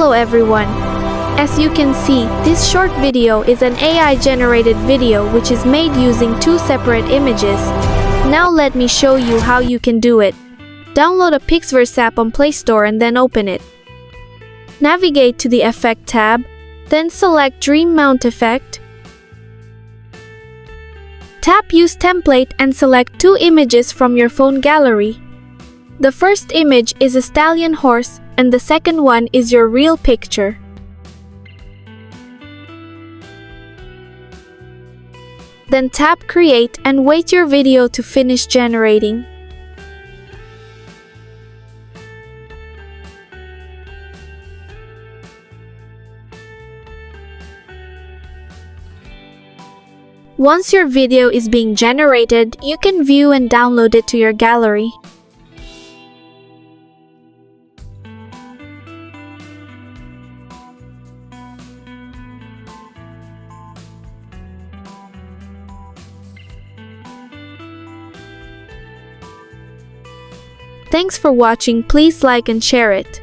Hello everyone. As you can see, this short video is an AI-generated video which is made using two separate images. Now let me show you how you can do it. Download a Pixverse app on Play Store and then open it. Navigate to the Effect tab, then select Dream Mount Effect. Tap Use Template and select two images from your phone gallery. The first image is a stallion horse, and the second one is your real picture. Then tap Create and wait your video to finish generating. Once your video is being generated, you can view and download it to your gallery. Thanks for watching. Please like and share it.